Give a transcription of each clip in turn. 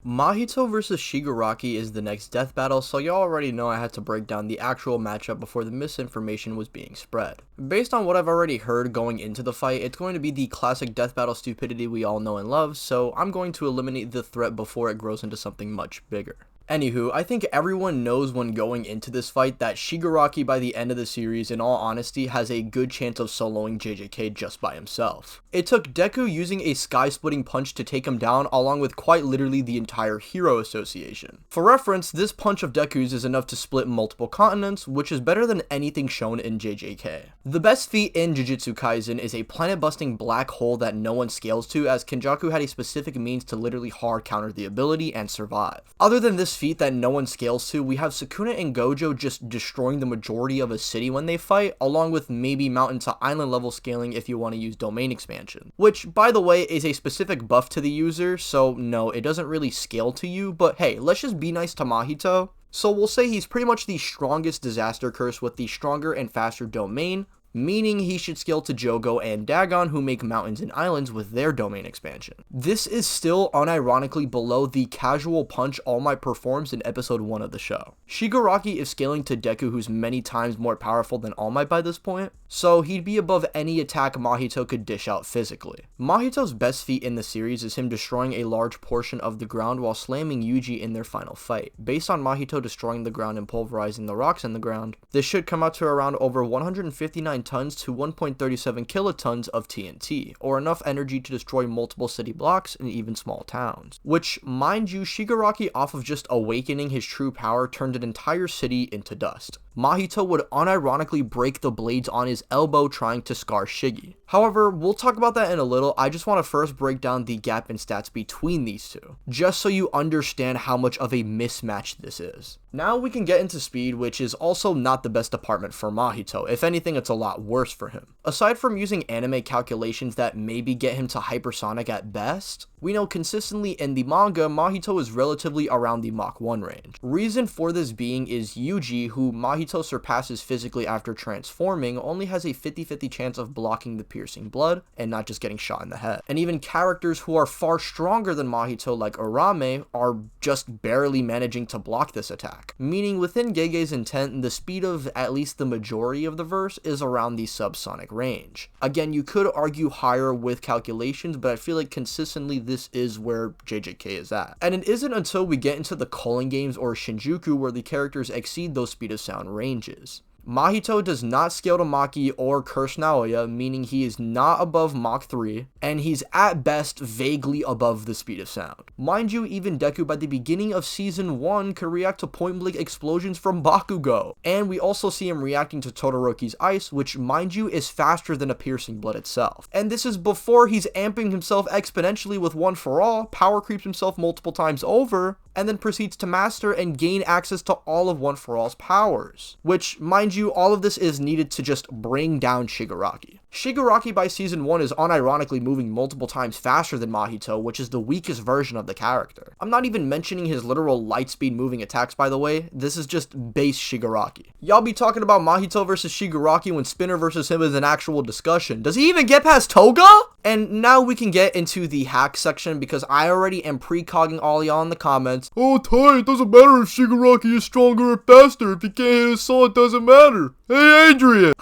Mahito vs Shigaraki is the next death battle, so y'all already know I had to break down the actual matchup before the misinformation was being spread. Based on what I've already heard going into the fight, it's going to be the classic death battle stupidity we all know and love, so I'm going to eliminate the threat before it grows into something much bigger. Anywho, I think everyone knows when going into this fight that Shigaraki by the end of the series, in all honesty, has a good chance of soloing JJK just by himself. It took Deku using a sky-splitting punch to take him down, along with quite literally the entire Hero Association. For reference, this punch of Deku's is enough to split multiple continents, which is better than anything shown in JJK. The best feat in Jujutsu Kaisen is a planet-busting black hole that no one scales to, as Kenjaku had a specific means to literally hard counter the ability and survive. Other than this feat that no one scales to, we have Sukuna and Gojo just destroying the majority of a city when they fight, along with maybe mountain to island level scaling if you want to use domain expansion, which by the way is a specific buff to the user, so no, it doesn't really scale to you, but hey, let's just be nice to Mahito. So we'll say he's pretty much the strongest disaster curse with the stronger and faster domain, meaning he should scale to Jogo and Dagon, who make mountains and islands with their domain expansion. This is still unironically below the casual punch Allmight performs in episode 1 of the show. Shigaraki is scaling to Deku, who's many times more powerful than Allmight by this point, so he'd be above any attack Mahito could dish out physically. Mahito's best feat in the series is him destroying a large portion of the ground while slamming Yuji in their final fight. Based on Mahito destroying the ground and pulverizing the rocks in the ground, this should come out to around over 159 tons to 1.37 kilotons of TNT, or enough energy to destroy multiple city blocks and even small towns. Which, mind you, Shigaraki, off of just awakening his true power, turned an entire city into dust. Mahito would unironically break the blades on his elbow trying to scar Shiggy. However, we'll talk about that in a little. I just want to first break down the gap in stats between these two, just so you understand how much of a mismatch this is. Now we can get into speed, which is also not the best department for Mahito. If anything, it's a lot worse for him. Aside from using anime calculations that maybe get him to hypersonic at best, we know consistently in the manga, Mahito is relatively around the Mach 1 range. Reason for this being is Yuji, who Mahito surpasses physically after transforming, only has a 50-50 chance of blocking the piercing blood and not just getting shot in the head. And even characters who are far stronger than Mahito like Urame are just barely managing to block this attack. Meaning within Geges' intent, the speed of at least the majority of the verse is around the subsonic range. Again, you could argue higher with calculations, but I feel like consistently this is where JJK is at. And it isn't until we get into the culling games or shinjuku where the characters exceed those speed of sound ranges. Mahito does not scale to Maki or Curse Naoya, meaning he is not above Mach 3, and he's at best vaguely above the speed of sound. Mind you, even Deku by the beginning of season 1 could react to point-blank explosions from bakugou, and we also see him reacting to Todoroki's ice, which mind you is faster than a piercing blood itself. And this is before he's amping himself exponentially with One For All, power creeps himself multiple times over, and then proceeds to master and gain access to all of One For All's powers. Which, mind you, all of this is needed to just bring down Shigaraki. Shigaraki by season 1 is unironically moving multiple times faster than Mahito, which is the weakest version of the character. I'm not even mentioning his literal lightspeed moving attacks, by the way. This is just base Shigaraki. Y'all be talking about Mahito versus Shigaraki when Spinner versus him is an actual discussion. Does he even get past Toga? And now we can get into the hack section, because I already am precogging all y'all in the comments. Oh, Ty, it doesn't matter if Shigaraki is stronger or faster. If he can't hit his soul, it doesn't matter. Hey, Adrian!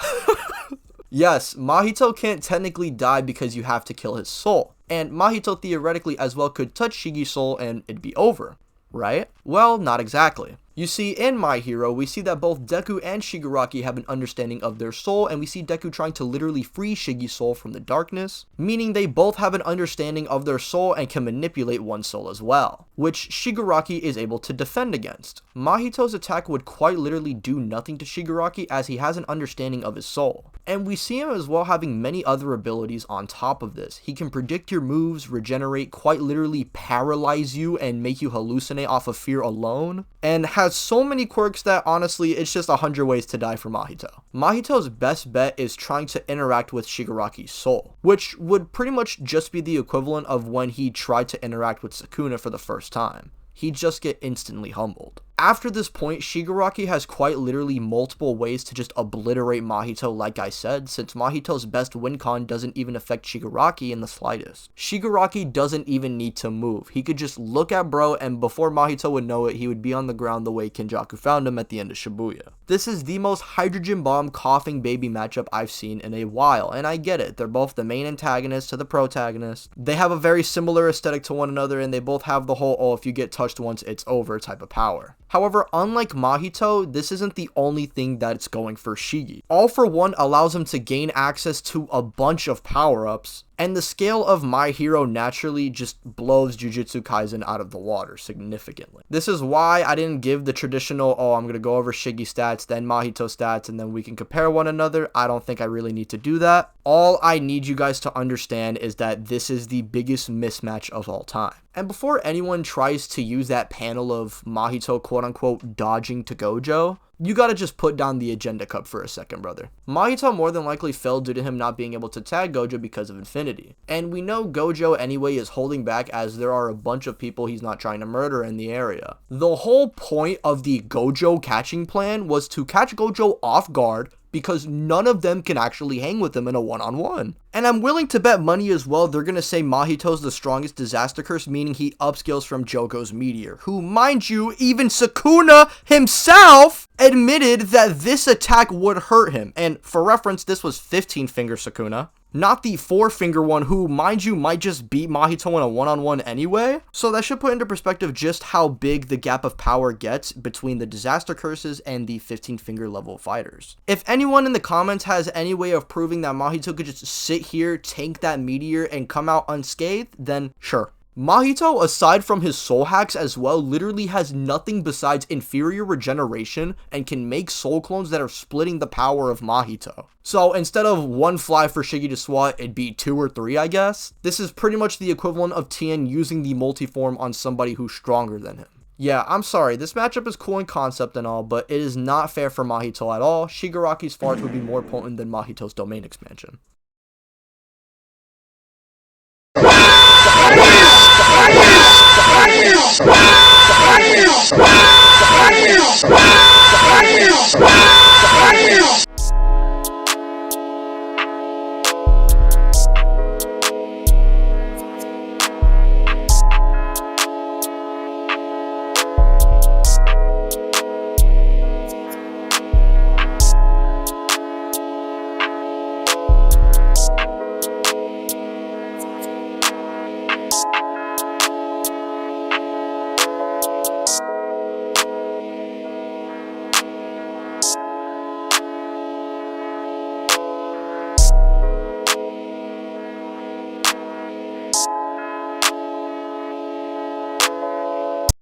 Yes, Mahito can't technically die because you have to kill his soul. And Mahito theoretically as well could touch Shiggy's soul and it'd be over, right? Well, not exactly. You see, in My Hero, we see that both Deku and Shigaraki have an understanding of their soul, and we see Deku trying to literally free Shiggy's soul from the darkness, meaning they both have an understanding of their soul and can manipulate one soul as well, which Shigaraki is able to defend against. Mahito's attack would quite literally do nothing to Shigaraki as he has an understanding of his soul. And we see him as well having many other abilities on top of this. He can predict your moves, regenerate, quite literally paralyze you and make you hallucinate off of fear alone, and has so many quirks that honestly it's just 100 ways to die for Mahito. Mahito's best bet is trying to interact with Shigaraki's soul, which would pretty much just be the equivalent of when he tried to interact with Sukuna for the first time. he'd just get instantly humbled. After this point, Shigaraki has quite literally multiple ways to just obliterate Mahito like I said, since Mahito's best win con doesn't even affect Shigaraki in the slightest. Shigaraki doesn't even need to move. He could just look at bro, and before Mahito would know it, he would be on the ground the way Kenjaku found him at the end of Shibuya. This is the most hydrogen bomb coughing baby matchup I've seen in a while, and I get it. They're both the main antagonist to the protagonist. They have a very similar aesthetic to one another, and they both have the whole, oh, if you get touched once, it's over type of power. However, unlike Mahito, this isn't the only thing that's going for Shiggy. All for One allows him to gain access to a bunch of power-ups, and the scale of My Hero naturally just blows Jujutsu Kaisen out of the water significantly. This is why I didn't give the traditional, oh, I'm going to go over Shiggy stats, then Mahito stats, and then we can compare one another. I don't think I really need to do that. All I need you guys to understand is that this is the biggest mismatch of all time. And before anyone tries to use that panel of Mahito quote-unquote dodging to Gojo, you gotta just put down the agenda cup for a second, brother. Mahito more than likely fell due to him not being able to tag Gojo because of Infinity. And we know Gojo anyway is holding back as there are a bunch of people he's not trying to murder in the area. The whole point of the Gojo catching plan was to catch Gojo off guard, because none of them can actually hang with him in a one-on-one. And I'm willing to bet money as well they're gonna say Mahito's the strongest disaster curse, meaning he upscales from Jogo's meteor, who, mind you, even Sukuna himself admitted that this attack would hurt him. And for reference, this was 15-finger Sukuna, not the 4-finger one, who, mind you, might just beat Mahito in a one-on-one anyway. So that should put into perspective just how big the gap of power gets between the disaster curses and the 15-finger level fighters. If anyone in the comments has any way of proving that Mahito could just sit here, tank that meteor, and come out unscathed, then sure. Mahito, aside from his soul hacks as well, literally has nothing besides inferior regeneration and can make soul clones that are splitting the power of Mahito. So instead of one fly for Shiggy to swat, it'd be 2 or 3, I guess. This is pretty much the equivalent of Tien using the multiform on somebody who's stronger than him. Yeah, I'm sorry, this matchup is cool in concept and all, but it is not fair for Mahito at all. Shigaraki's farts would be more potent than Mahito's domain expansion.